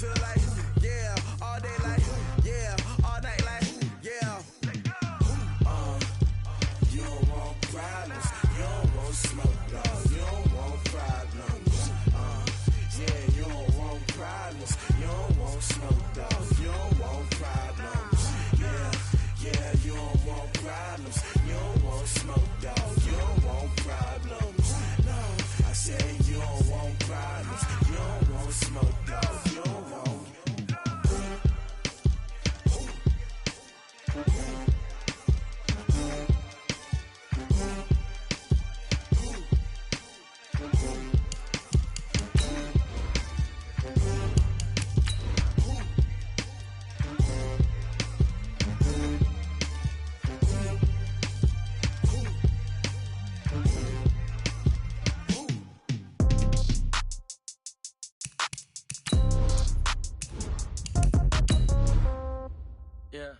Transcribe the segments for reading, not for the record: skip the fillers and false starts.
feel like, yeah, all day like, yeah, all night like, yeah. You don't want problems, you don't want smoke, dog. You don't want problems. Yeah, you don't want problems, you don't want smoke, dog. You don't want problems. Yeah, you don't want problems, you don't want smoke, dog. You don't want problems. No, I said you don't want problems, you don't want smoke, dog. You don't want. Yeah.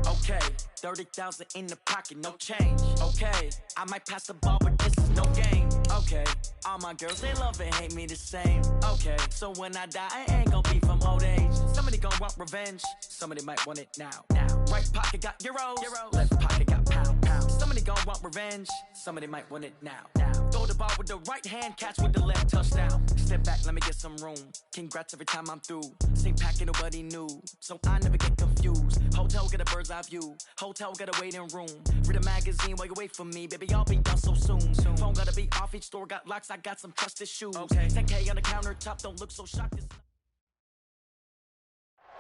Okay, 30,000 in the pocket, no change. Okay, I might pass the ball, but this is no game. Okay, all my girls, they love and hate me the same. Okay, so when I die, I ain't gonna be from old age. Somebody gonna want revenge, somebody might want it now. Right pocket got euros, left pocket got pound. Somebody gonna want revenge, somebody might want it now. Throw the ball with the right hand, catch with the left, touchdown. Step back, let me get some room. Congrats every time I'm through. Same packet, nobody knew, so I never get confused. Hotel get a bird's eye view, hotel get a waiting room. Read a magazine while you wait for me, baby, I'll be done so soon. Phone gotta be off, each store got locks, I got some trusted shoes. 10K on the countertop, don't look so shocked.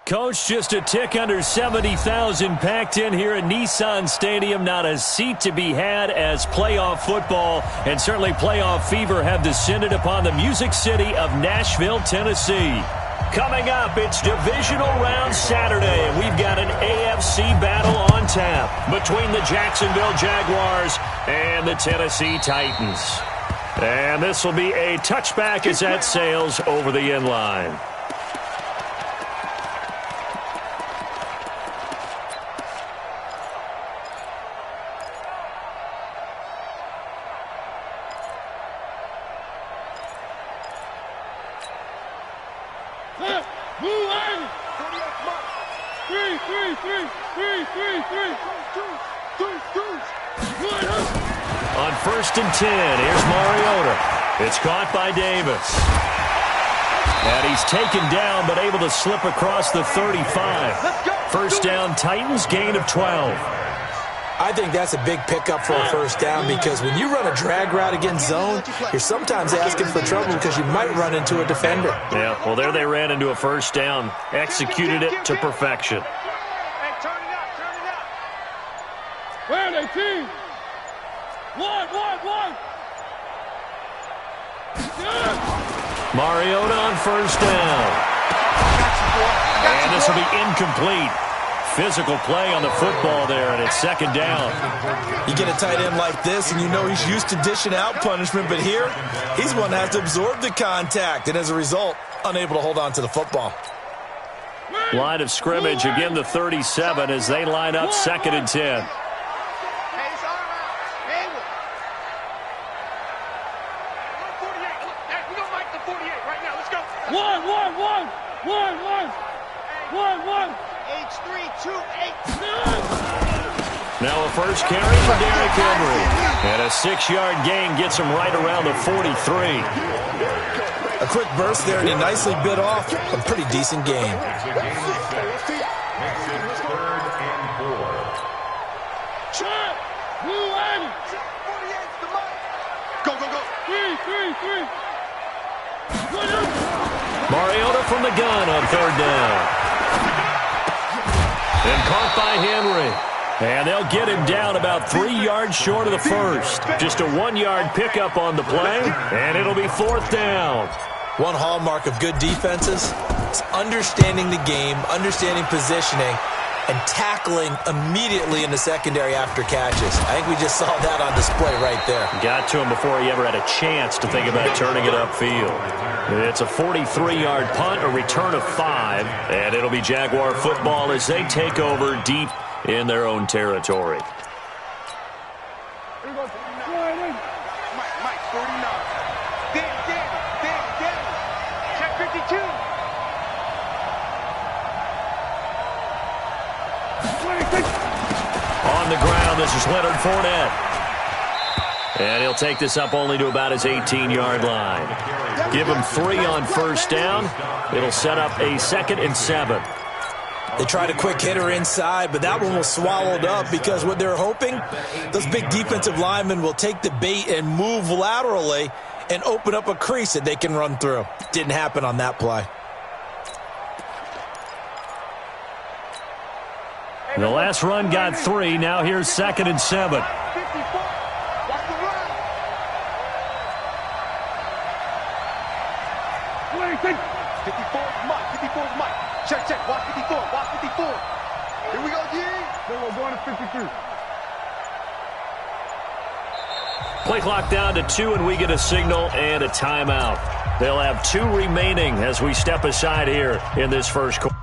Coach, just a tick under 70,000 packed in here at Nissan Stadium. Not a seat to be had as playoff football and certainly playoff fever have descended upon the Music City of Nashville, Tennessee. Coming up, it's Divisional Round Saturday, and we've got an AFC battle on tap between the Jacksonville Jaguars and the Tennessee Titans. And this will be a touchback as that sails over the end line. On 1st and 10, here's Mariota. It's caught by Davis. And he's taken down, but able to slip across the 35. First down, Titans, gain of 12. I think that's a big pickup for a first down because when you run a drag route against zone, you're sometimes asking for trouble because you might run into a defender. Yeah, well, there they ran into a first down. Executed it to perfection. Where are they, team? One. Mariota on first down. And this will be incomplete. Physical play on the football there, and it's second down. You get a tight end like this, and you know he's used to dishing out punishment, but here, he's one that has to absorb the contact, and as a result, unable to hold on to the football. Line of scrimmage, again the 37 as they line up 2nd and 10. One. Now a first carry for Derrick Henry. And a 6-yard gain gets him right around the 43. A quick burst there, and he nicely bit off a pretty decent gain. Go. 3. Mariota from the gun on 3rd down. And caught by Henry. And they'll get him down about 3 yards short of the first. Just a 1-yard pickup on the play, and it'll be 4th down. One hallmark of good defenses is understanding the game, understanding positioning, and tackling immediately in the secondary after catches. I think we just saw that on display right there. Got to him before he ever had a chance to think about turning it upfield. It's a 43-yard punt, a return of 5, and it'll be Jaguar football as they take over deep in their own territory. Mike, 49. On the ground, this is Leonard Fournette. And he'll take this up only to about his 18-yard line. Give him 3 on first down. It'll set up a 2nd and 7. They tried a quick hitter inside, but that one was swallowed up because what they're hoping, those big defensive linemen will take the bait and move laterally and open up a crease that they can run through. Didn't happen on that play. The last run got 3. Now here's 2nd and 7. Check, watch 54, watch 54. Here we go, G. Then we're going to 53. Play clock down to 2, and we get a signal and a timeout. They'll have 2 remaining as we step aside here in this first quarter.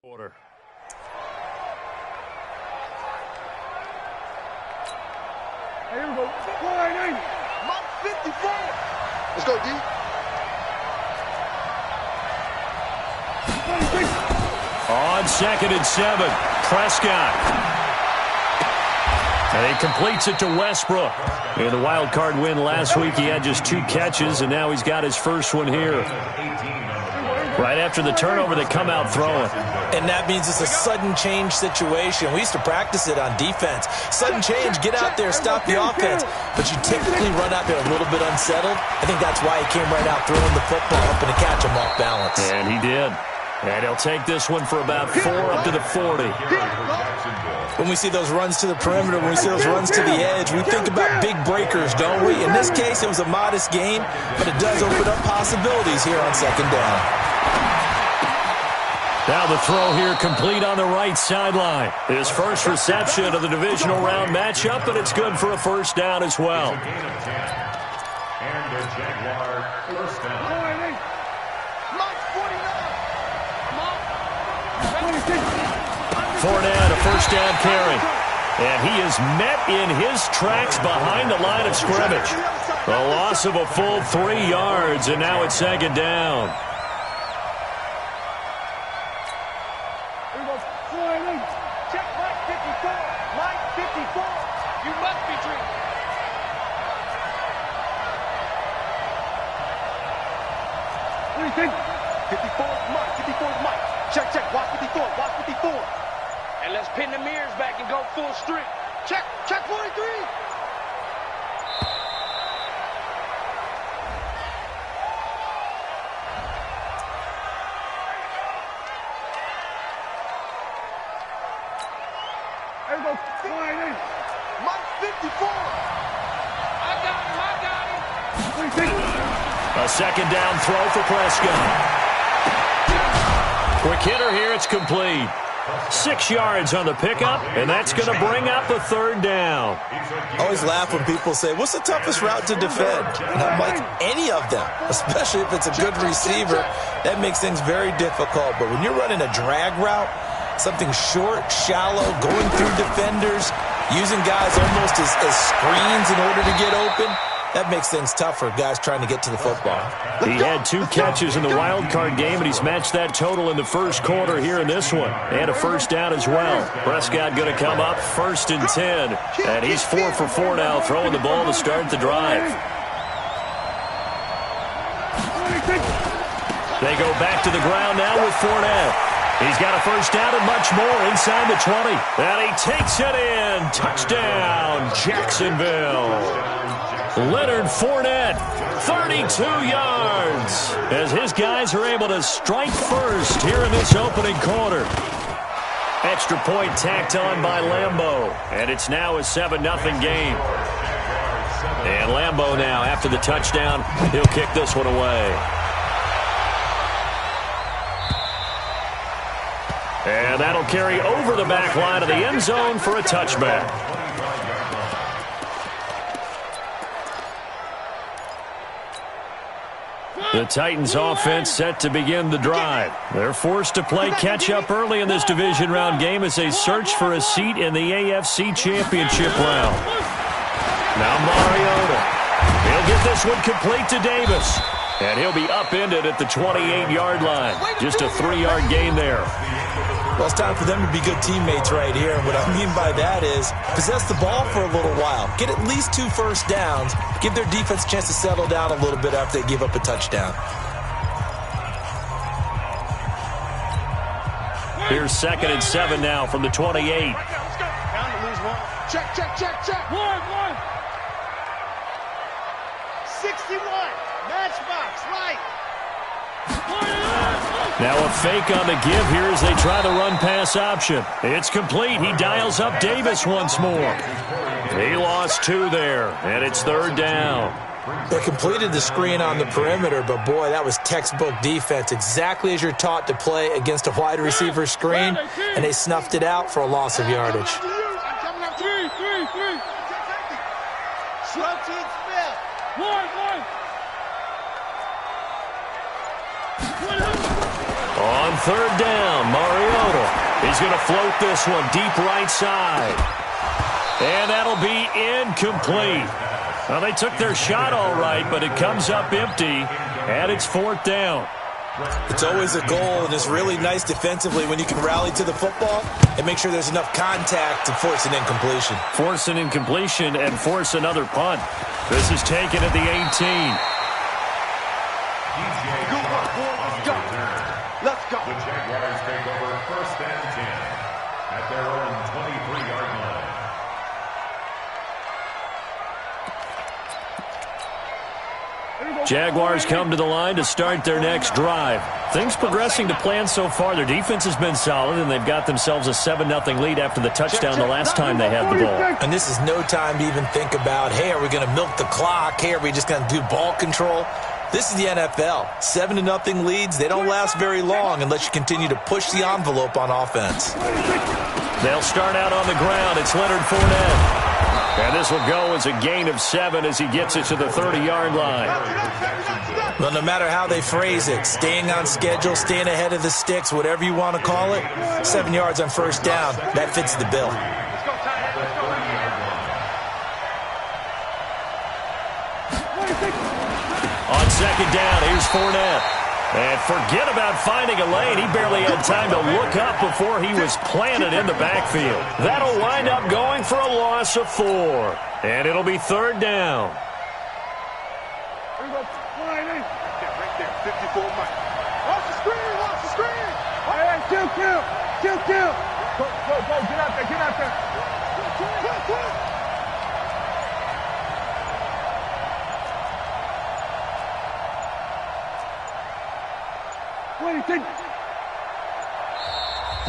Order. Here we go. Mark 54. Let's go, D. On 2nd and 7, Prescott. And he completes it to Westbrook. In the wild card win last week, he had just 2 catches, and now he's got his first one here. Right after the turnover, they come out throwing. And that means it's a sudden change situation. We used to practice it on defense. Sudden change, get out there, stop the offense. But you typically run out there a little bit unsettled. I think that's why he came right out throwing the football, hoping to catch him off balance. And he did. And he'll take this one for about 4 up to the 40. When we see those runs to the perimeter, when we see those runs to the edge, we think about big breakers, don't we? In this case, it was a modest gain, but it does open up possibilities here on 2nd down. Now the throw here complete on the right sideline. His first reception of the divisional round matchup, and it's good for a first down as well. And the Jaguar first down. Fournette, a first down carry. And he is met in his tracks behind the line of scrimmage. A loss of a full 3 yards, and now it's 2nd down. Check Mike 54. Mike 54. You must be dreaming. What do you think? 54 is Mike. 54 is Mike. Check. Watch 54. Watch 54. And let's pin the mirrors back and go full streak. Check 43. Mike 54. I got him. A 2nd down throw for Prescott. Quick hitter here, it's complete. 6 yards on the pickup, and that's going to bring up a 3rd down. I always laugh when people say, what's the toughest route to defend? And I'm like, any of them, especially if it's a good receiver. That makes things very difficult. But when you're running a drag route, something short, shallow, going through defenders, using guys almost as screens in order to get open, That makes things tough for guys trying to get to the football. He had 2 catches in the wild card game, and he's matched that total in the first quarter here in this one. And a first down as well. Prescott going to come up 1st and 10. And he's 4 for 4 now, throwing the ball to start the drive. They go back to the ground now with Fournette. He's got a first down and much more inside the 20. And he takes it in. Touchdown, Jacksonville. Leonard Fournette, 32 yards, as his guys are able to strike first here in this opening quarter. Extra point tacked on by Lambeau, and it's now a 7-0 game. And Lambeau now, after the touchdown, he'll kick this one away. And that'll carry over the back line of the end zone for a touchback. The Titans offense set to begin the drive. They're forced to play catch-up early in this division round game as they search for a seat in the AFC Championship round. Now Mariota. He'll get this one complete to Davis. And he'll be upended at the 28-yard line. Just a 3-yard gain there. Well, it's time for them to be good teammates right here. And what I mean by that is possess the ball for a little while. Get at least 2 first downs. Give their defense a chance to settle down a little bit after they give up a touchdown. Here's 2nd and 7 now from the 28. Let's go. Down to lose 1. Check, check, check, check. 1. 61. Matchbox, right. Now a fake on the give here as they try the run-pass option. It's complete. He dials up Davis once more. He lost 2 there, and it's 3rd down. They completed the screen on the perimeter, but boy, that was textbook defense. Exactly as you're taught to play against a wide receiver screen, and they snuffed it out for a loss of yardage. 3. Slow team spell. 1. On 3rd down, Mariota. He's going to float this one deep right side. And that'll be incomplete. Well, they took their shot all right, but it comes up empty, and it's 4th down. It's always a goal, and it's really nice defensively when you can rally to the football and make sure there's enough contact to force an incompletion. Force an incompletion and force another punt. This is taken at the 18. Good work, boys. Let's go. Let's go. The Jaguars take over 1st and 10 at their own 23-yard line. Jaguars come to the line to start their next drive. Things progressing to plan so far. Their defense has been solid, and they've got themselves a 7-0 lead after the touchdown the last time they had the ball. And this is no time to even think about, hey, are we going to milk the clock? Hey, are we just going to do ball control? This is the NFL. 7-0 leads, they don't last very long unless you continue to push the envelope on offense. They'll start out on the ground. It's Leonard Fournette. And this will go as a gain of 7 as he gets it to the 30-yard line. Well, no matter how they phrase it, staying on schedule, staying ahead of the sticks, whatever you want to call it, 7 yards on 1st down, that fits the bill. On 2nd down, here's Fournette. And forget about finding a lane. He barely had time to look up before he was planted in the backfield. That'll wind up going for a loss of 4. And it'll be 3rd down. Right there, 54 Mike. Watch the screen, watch the screen. All right, kill. Go, get out there. Kill.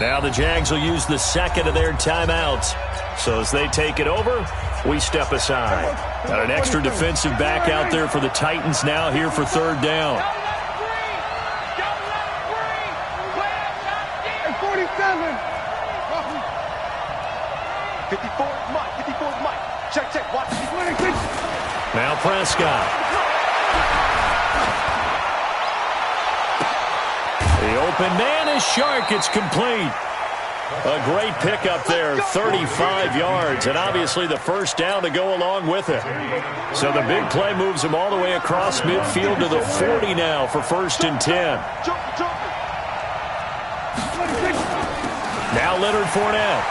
Now the Jags will use the 2nd of their timeouts. So as they take it over, we step aside. Got an extra defensive back out there for the Titans now here for 3rd down. 47. 54 Mike. Check. Watch. Now Prescott. The open man is Shark. It's complete. A great pickup there, 35 yards, and obviously the first down to go along with it. So the big play moves him all the way across midfield to the 40 now for 1st and 10. Now Leonard Fournette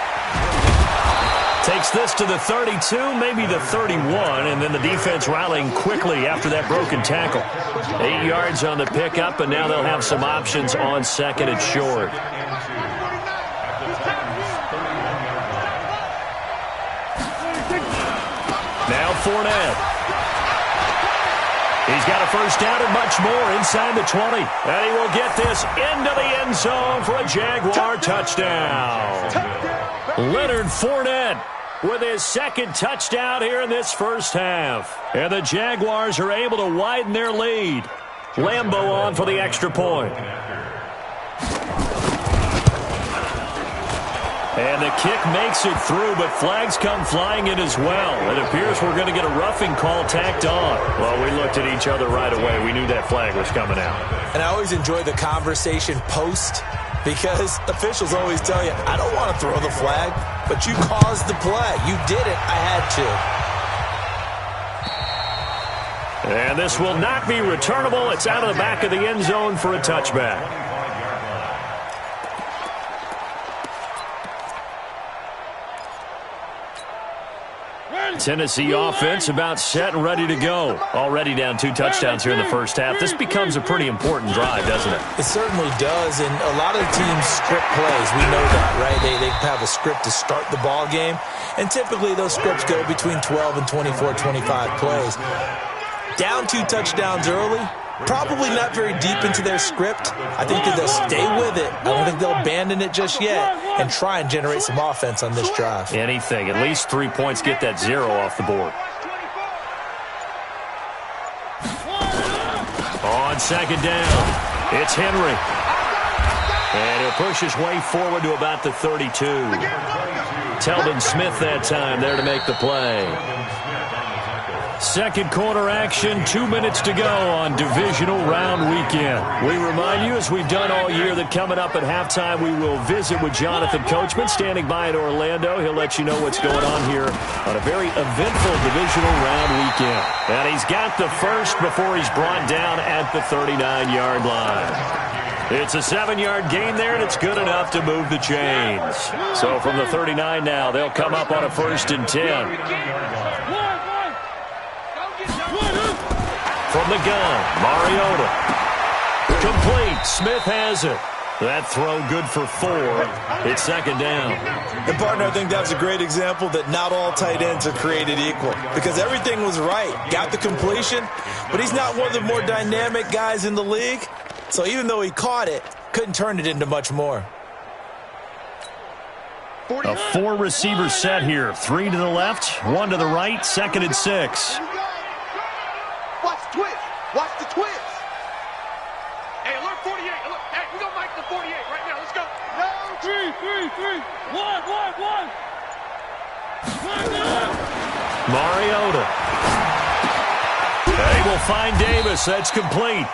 takes this to the 32, maybe the 31, and then the defense rallying quickly after that broken tackle. 8 yards on the pickup, and now they'll have some options on 2nd and short. Now Fournette. He's got a first down and much more inside the 20. And he will get this into the end zone for a Jaguar touchdown. Leonard Fournette with his 2nd touchdown here in this first half. And the Jaguars are able to widen their lead. Lambeau on for the extra point. And the kick makes it through, but flags come flying in as well. It appears we're going to get a roughing call tacked on. Well, we looked at each other right away. We knew that flag was coming out. And I always enjoy the conversation post, because officials always tell you, I don't want to throw the flag, but you caused the play. You did it. I had to. And this will not be returnable. It's out of the back of the end zone for a touchback. Tennessee offense about set and ready to go. Already down 2 touchdowns here in the first half. This becomes a pretty important drive, doesn't it? It certainly does, and a lot of the teams script plays. We know that, right? They have a script to start the ball game, and typically those scripts go between 12 and 24, 25 plays. Down 2 touchdowns early, probably not very deep into their script. I think that they'll stay with it. I don't think they'll abandon it just yet and try and generate some offense on this drive. Anything. At least 3 points, get that 0 off the board. On 2nd down, it's Henry. And he'll push his way forward to about the 32. Telvin Smith that time there to make the play. 2nd quarter action, 2 minutes to go on divisional round weekend. We remind you, as we've done all year, that coming up at halftime, we will visit with Jonathan Coachman standing by in Orlando. He'll let you know what's going on here on a very eventful divisional round weekend. And he's got the first before he's brought down at the 39-yard line. It's a 7-yard gain there, and it's good enough to move the chains. So from the 39 now, they'll come up on a 1st and 10. From the gun, Mariota. Complete. Smith has it. That throw good for 4. It's 2nd down. And, partner, I think that's a great example that not all tight ends are created equal, because everything was right. Got the completion, but he's not one of the more dynamic guys in the league. So even though he caught it, couldn't turn it into much more. A 4-receiver set here. 3 to the left, 1 to the right, 2nd and 6. Watch the twist. Watch the twist. Hey, alert 48. Alert. Hey, we're going to make the 48 right now. Let's go. No. 3. 1. Mariota. They will find Davis. That's complete.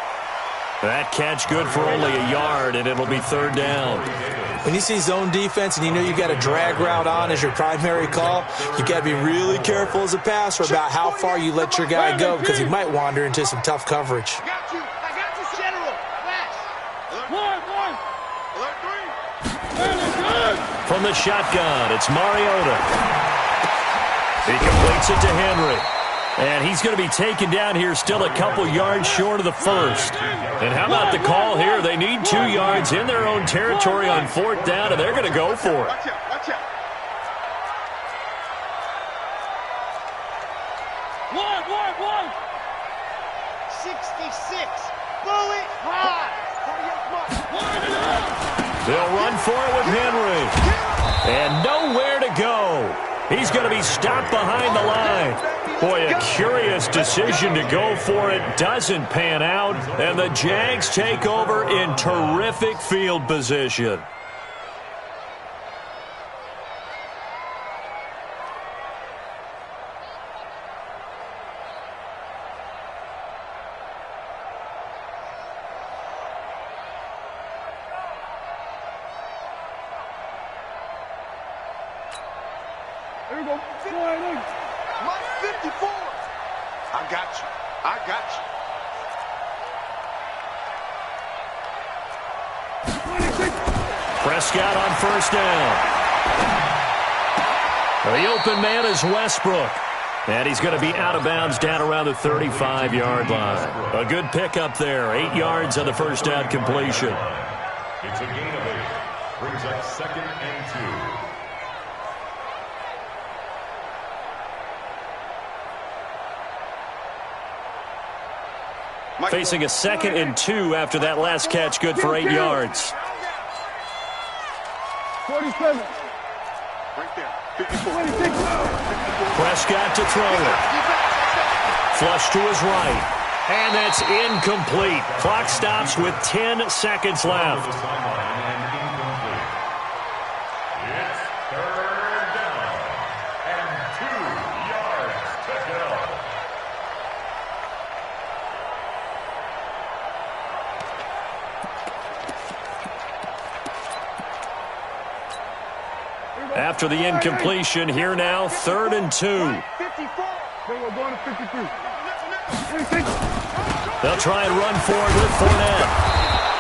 That catch good for only a yard, and it'll be 3rd down. When you see zone defense and you know you got a drag route on as your primary call, you got to be really careful as a passer about how far you let your guy go, because he might wander into some tough coverage. I got you, General. Flash. Alert 3. From the shotgun, it's Mariota. He completes it to Henry. And he's going to be taken down here still a couple yards short of the 1st. And how about the call here? They need 2 yards in their own territory on 4th down, and they're going to go for it. Watch out. 1. 66. Bullet high. 48 They'll run for it with Henry. And nowhere to go. He's going to be stopped behind the line. Boy, a curious decision to go for it. Doesn't pan out. And the Jags take over in terrific field position. My 54. I got you. I got you. Prescott on first down. The open man is Westbrook. And he's going to be out of bounds down around the 35-yard line. A good pickup there. 8 yards on the first down completion. It's a gain of 8. Brings up 2nd and 2. Facing a 2nd and 2 after that last catch, good for 8 yards. 47. Right there. 54. Prescott to throw it. Flush to his right. And that's incomplete. Clock stops with 10 seconds left. It's 3rd down and 2 yards to go. After the incompletion, here now, 3rd and 2. They'll try and run forward with Fournette.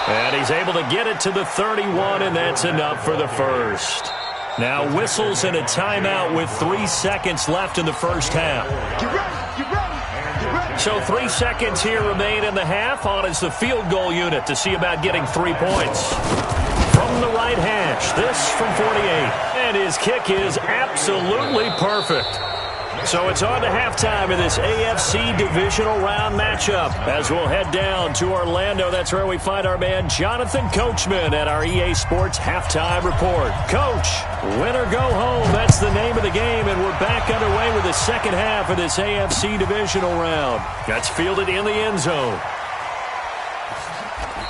And he's able to get it to the 31, and that's enough for the first. Now whistles and a timeout with 3 seconds left in the first half. So 3 seconds here remain in the half. On is the field goal unit to see about getting 3 points. From the right hash, this from 48. And his kick is absolutely perfect. So it's on to halftime in this AFC divisional round matchup. As we'll head down to Orlando, that's where we find our man Jonathan Coachman at our EA Sports Halftime Report. Coach, win or go home, that's the name of the game, and we're back underway with the second half of this AFC divisional round. That's fielded in the end zone.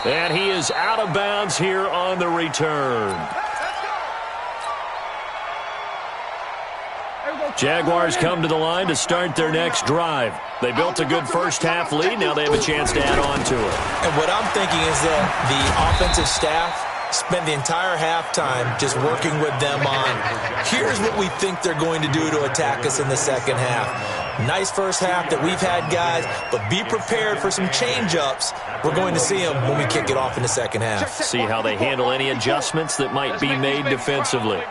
And he is out of bounds here on the return. Jaguars come to the line to start their next drive. They built a good first-half lead. Now they have a chance to add on to it. And what I'm thinking is that the offensive staff spent the entire halftime just working with them on, here's what we think they're going to do to attack us in the second half. Nice first half that we've had, guys, but be prepared for some change-ups. We're going to see them when we kick it off in the second half. See how they handle any adjustments that might be made defensively.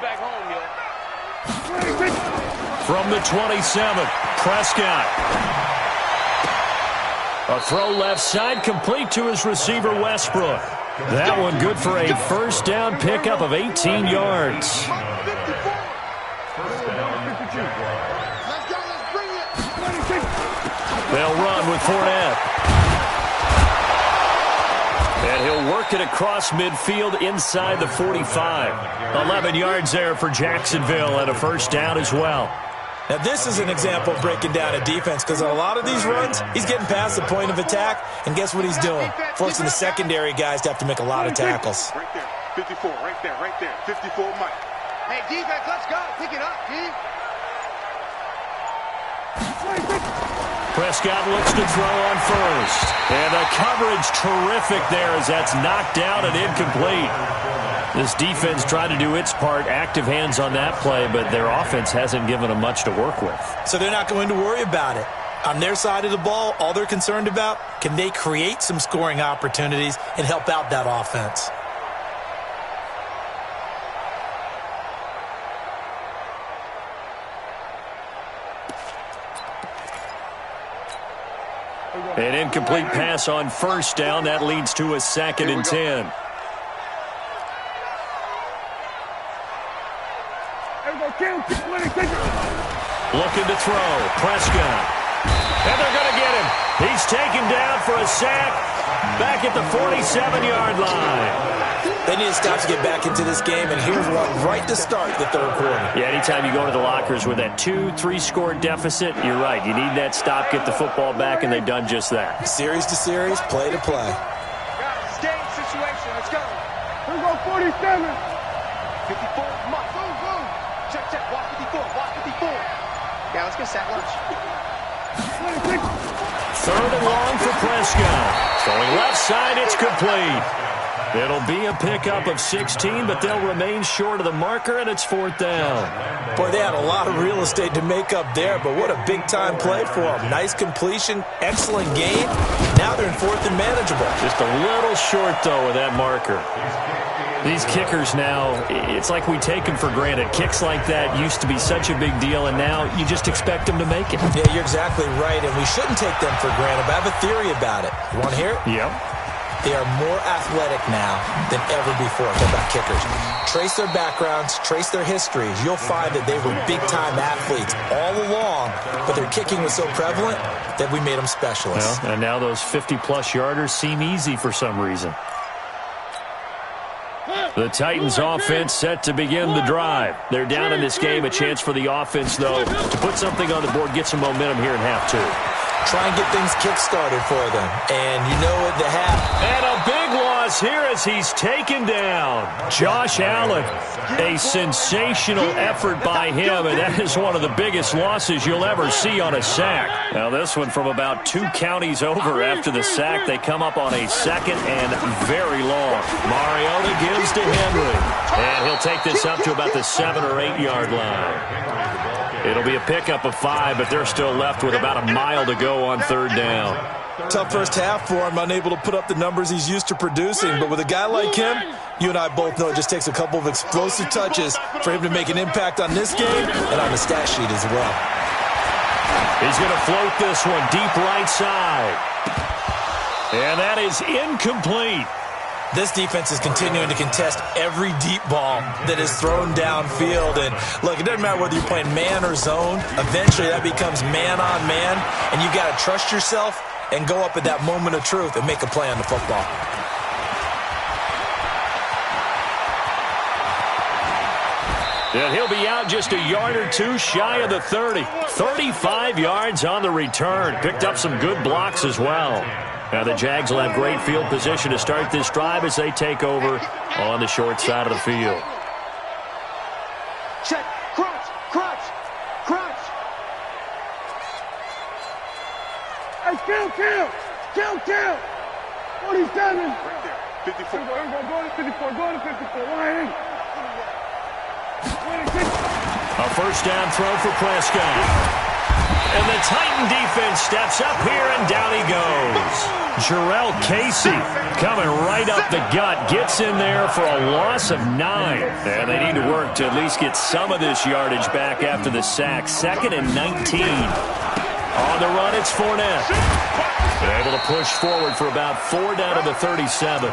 From the 27, Prescott. A throw left side, complete to his receiver, Westbrook. That one good for a first down pickup of 18 yards. They'll run with Fournette. And he'll work it across midfield inside the 45. 11 yards there for Jacksonville and a first down as well. Now, this is an example of breaking down a defense because on a lot of these runs, he's getting past the point of attack, and guess what he's doing? Forcing the secondary guys to have to make a lot of tackles. Right there, 54, right there, 54, Mike. Hey, defense, let's go. Pick it up, G. Prescott looks to throw on first. And the coverage terrific there as that's knocked out and incomplete. This defense tried to do its part, active hands on that play, but their offense hasn't given them much to work with. So they're not going to worry about it. On their side of the ball, all they're concerned about, can they create some scoring opportunities and help out that offense? An incomplete pass on first down. That leads to a 2nd and 10. Looking to throw. Prescott. And they're going to get him. He's taken down for a sack back at the 47-yard line. They need to stop to get back into this game, and here's one right to start the third quarter. Yeah, anytime you go to the lockers with that 2-3 score deficit, you're right. You need that stop, get the football back, and they've done just that. Series to series, play to play. Guys, game situation. Let's go. Here we go, 47. 54, Mike. Boom. Check. Walk 54. Yeah, let's get set lunch. 3rd and long for Prescott. Throwing left side, it's complete. It'll be a pickup of 16, but they'll remain short of the marker, and it's 4th down. Boy, they had a lot of real estate to make up there, but what a big-time play for them. Nice completion, excellent game. Now they're in 4th and manageable. Just a little short, though, with that marker. These kickers now, it's like we take them for granted. Kicks like that used to be such a big deal, and now you just expect them to make it. Yeah, you're exactly right, and we shouldn't take them for granted, but I have a theory about it. You want to hear it? Yep. They are more athletic now than ever before. Talk about kickers. Trace their backgrounds, trace their histories. You'll find that they were big-time athletes all along, but their kicking was so prevalent that we made them specialists. Well, and now those 50-plus yarders seem easy for some reason. The Titans offense set to begin the drive. They're down in this game. A chance for the offense, though, to put something on the board, get some momentum here in half 2. Try and get things kick-started for them. And you know what they have. And a big loss here as he's taken down. Josh Allen, a sensational effort by him, and that is one of the biggest losses you'll ever see on a sack. Now this one from about 2 counties over after the sack. They come up on a 2nd and very long. Mariota gives to Henry, and he'll take this up to about the 7 or 8 yard line. It'll be a pickup of 5, but they're still left with about a mile to go on 3rd down. Tough first half for him, unable to put up the numbers he's used to producing. But with a guy like him, you and I both know it just takes a couple of explosive touches for him to make an impact on this game and on the stat sheet as well. He's going to float this one deep right side. And that is incomplete. This defense is continuing to contest every deep ball that is thrown downfield. And, look, it doesn't matter whether you're playing man or zone. Eventually, that becomes man-on-man, and you've got to trust yourself and go up at that moment of truth and make a play on the football. And he'll be out just a yard or 2 shy of the 30. 35 yards on the return. Picked up some good blocks as well. Now the Jags will have great field position to start this drive as they take over on the short side of the field. Check. Crunch. Crunch. Crunch. Hey, kill. 47. Right there. 54. Go to 54. Go to 54. Line. A first down throw for Prescott. And the Titan defense steps up here, and down he goes. Jarrell Casey coming right up the gut, gets in there for a loss of 9. And they need to work to at least get some of this yardage back after the sack. 2nd and 19. On the run, it's Fournette. Able to push forward for about 4 down to the 37.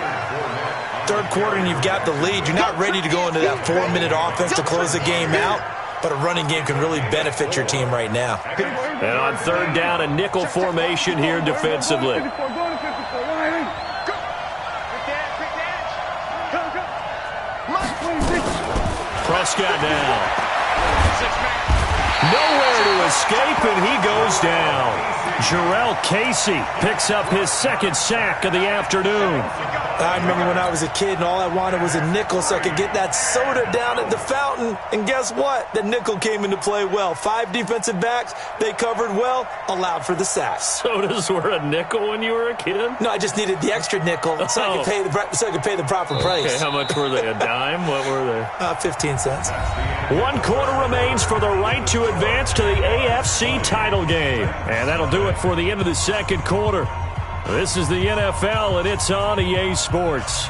Third quarter, and you've got the lead. You're not ready to go into that 4-minute offense to close the game out. But a running game can really benefit your team right now. And on 3rd down, a nickel formation here defensively. Prescott now. Nowhere to escape, and he goes down. Jarrell Casey picks up his 2nd sack of the afternoon. I remember when I was a kid and all I wanted was a nickel so I could get that soda down at the fountain. And guess what? The nickel came into play well. 5 defensive backs, they covered well, allowed for the sacks. Sodas were a nickel when you were a kid? No, I just needed the extra nickel so I could pay the proper price. Okay, how much were they? A dime? What were they? 15 cents. 1 quarter remains for the right to advance to the AFC title game. And that'll do it for the end of the 2nd quarter. This is the NFL, and it's on EA Sports.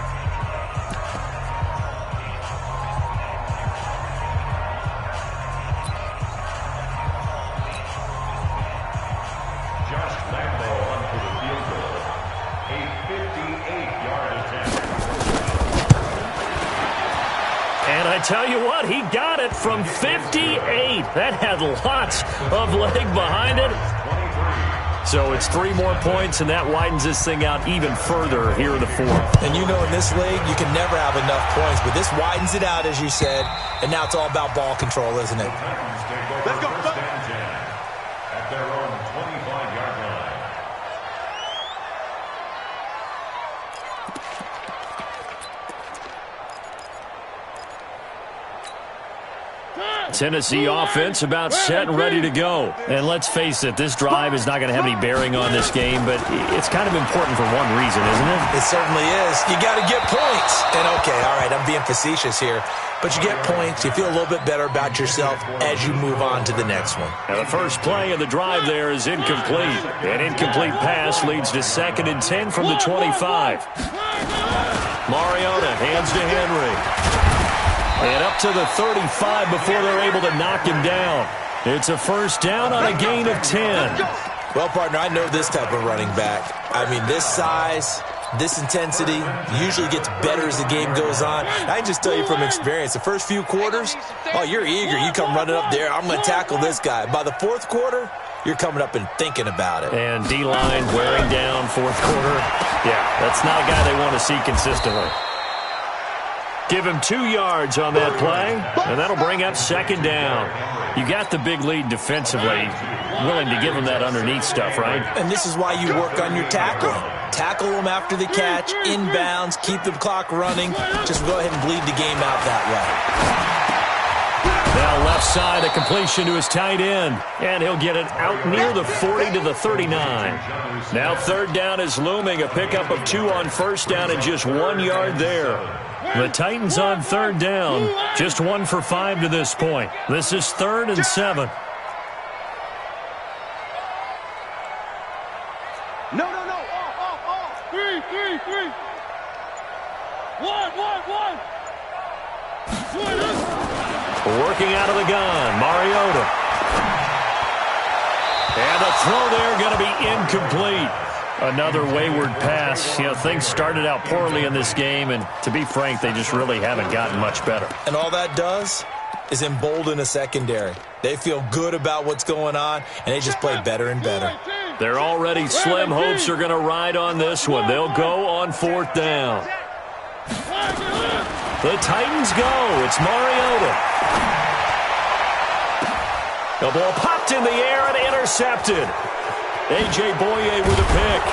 Josh Lambo onto the field goal. A 58-yard attempt. And I tell you what, he got it from 58. That had lots of leg behind it. So it's 3 more points, and that widens this thing out even further here in the 4th. And you know in this league, you can never have enough points, but this widens it out, as you said, and now it's all about ball control, isn't it? Let's go. At their own 25-yard line. Tennessee offense about set and ready to go. And let's face it, this drive is not going to have any bearing on this game, but it's kind of important for one reason, isn't it? It certainly is. You got to get points. And okay, all right, I'm being facetious here, but you get points, you feel a little bit better about yourself as you move on to the next one. Now the first play of the drive there is incomplete. An incomplete pass leads to 2nd and 10 from the 25. Mariota hands to Henry. And up to the 35 before they're able to knock him down. It's a first down on a gain of 10. Well, partner, I know this type of running back. I mean, this size, this intensity usually gets better as the game goes on. I can just tell you from experience, the first few quarters, oh, you're eager. You come running up there, I'm going to tackle this guy. By the fourth quarter, you're coming up and thinking about it. And D-line wearing down fourth quarter. Yeah, that's not a guy they want to see consistently. Give him 2 yards on that play, and that'll bring up 2nd down. You got the big lead defensively, willing to give him that underneath stuff, right? And this is why you work on your tackling. Tackle them after the catch, inbounds, keep the clock running. Just go ahead and bleed the game out that way. Now left side, a completion to his tight end, and he'll get it out near the 40 to the 39. Now 3rd down is looming, a pickup of 2 on first down and just 1 yard there. The Titans on 3rd down, just 1 for 5 to this point. This is 3rd and 7. No. Off. 3. 1. Working out of the gun, Mariota. And the throw there going to be incomplete. Another wayward pass. You know, things started out poorly in this game, and to be frank, they just really haven't gotten much better. And all that does is embolden a secondary. They feel good about what's going on, and they just play better and better. They're already slim hopes are going to ride on this one. They'll go on 4th down. The Titans go. It's Mariota. The ball popped in the air and intercepted. A.J. Boye with a pick.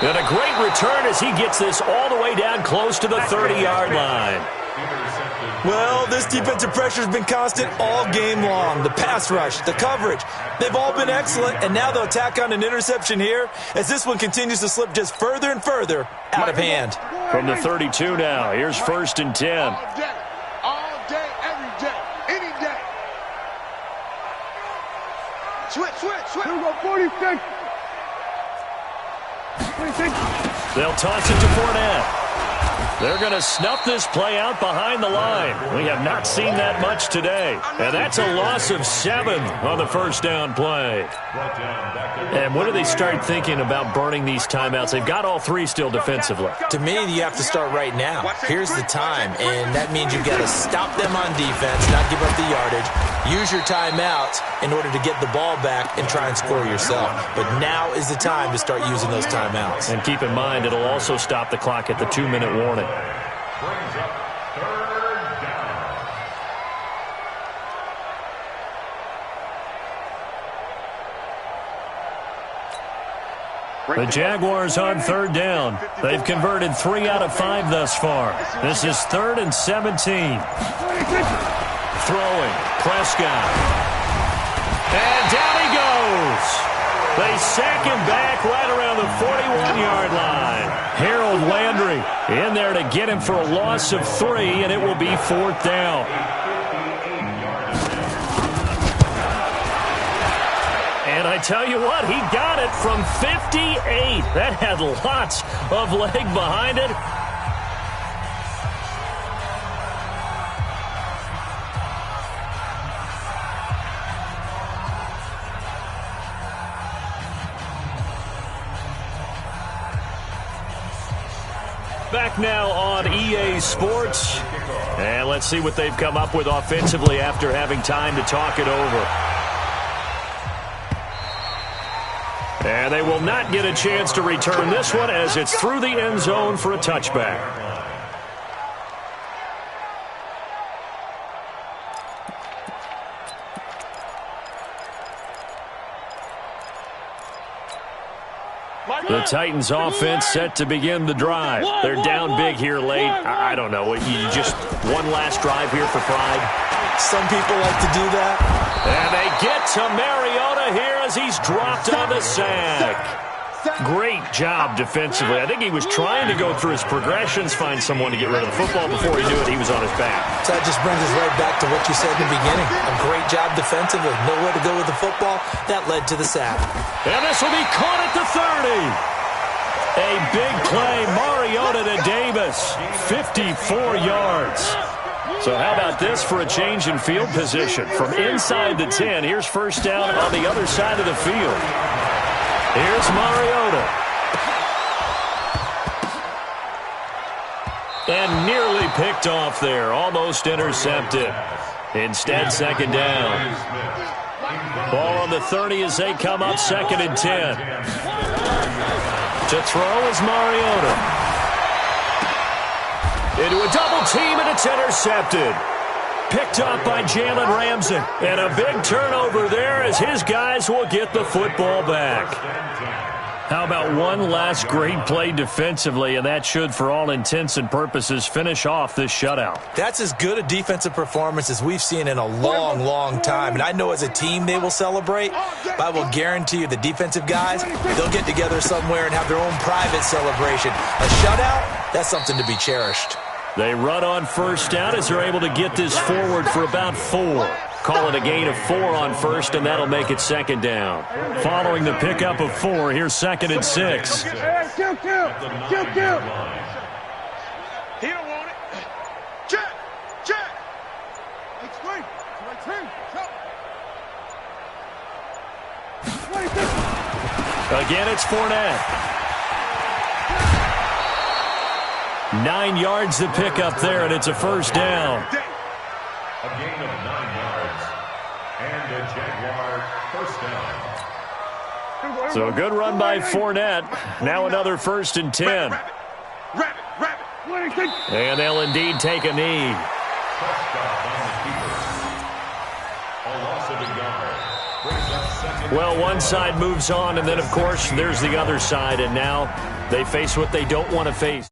And a great return as he gets this all the way down close to the 30-yard line. Well, this defensive pressure has been constant all game long. The pass rush, the coverage, they've all been excellent, and now they'll tack on an interception here as this one continues to slip just further and further out of hand. From the 32 now, here's 1st and 10. All day, every day, any day. Switch. Here we go, 46. They'll toss it to Fournette. They're going to snuff this play out behind the line. We have not seen that much today. And that's a loss of 7 on the first down play. And when do they start thinking about burning these timeouts? They've got all 3 still defensively. To me, you have to start right now. Here's the time, and that means you've got to stop them on defense, not give up the yardage. Use your timeouts in order to get the ball back and try and score yourself. But now is the time to start using those timeouts. And keep in mind, it'll also stop the clock at the 2-minute warning. Brings up 3rd down. The Jaguars on 3rd down. They've converted 3 out of 5 thus far. This is 3rd and 17. Throwing, Prescott. And down he goes. They sack him back right around the 41-yard line. Harold Landry in there to get him for a loss of 3, and it will be 4th down. And I tell you what, he got it from 58. That had lots of leg behind it. Back now on EA Sports. And let's see what they've come up with offensively after having time to talk it over. And they will not get a chance to return this one as it's through the end zone for a touchback. The Titans offense set to begin the drive. They're down big here late. I don't know. You just one last drive here for pride. Some people like to do that. And they get to Mariota here as he's dropped on the sack. Great job defensively. I think he was trying to go through his progressions, find someone to get rid of the football. Before he knew it, he was on his back. So that just brings us right back to what you said in the beginning. A great job defensively. Nowhere to go with the football. That led to the sack. And this will be caught at the 30. A big play. Mariota to Davis. 54 yards. So how about this for a change in field position? From inside the 10, here's first down on the other side of the field. Here's Mariota. And nearly picked off there. Almost intercepted. Instead, second down. Ball on the 30 as they come up second and 10. To throw is Mariota. Into a double team, and it's intercepted. Picked up by Jalen Ramsey. And a big turnover there as his guys will get the football back. How about one last great play defensively, and that should, for all intents and purposes, finish off this shutout. That's as good a defensive performance as we've seen in a long, long time. And I know as a team they will celebrate, but I will guarantee you the defensive guys, they'll get together somewhere and have their own private celebration. A shutout, that's something to be cherished. They run on first down as they're able to get this forward for about 4. Call it a gain of 4 on first, and that'll make it second down. Following the pickup of 4, here's second and 6. He don't want it. Check. Again, it's Fournette. 9 yards to pick up there, and it's a first down. A gain of 9 yards. And a Jaguar first down. So a good run by Fournette. Now another first and 10. Rabbit. And they'll indeed take a knee. Well, one side moves on, and then, of course, there's the other side, and now they face what they don't want to face.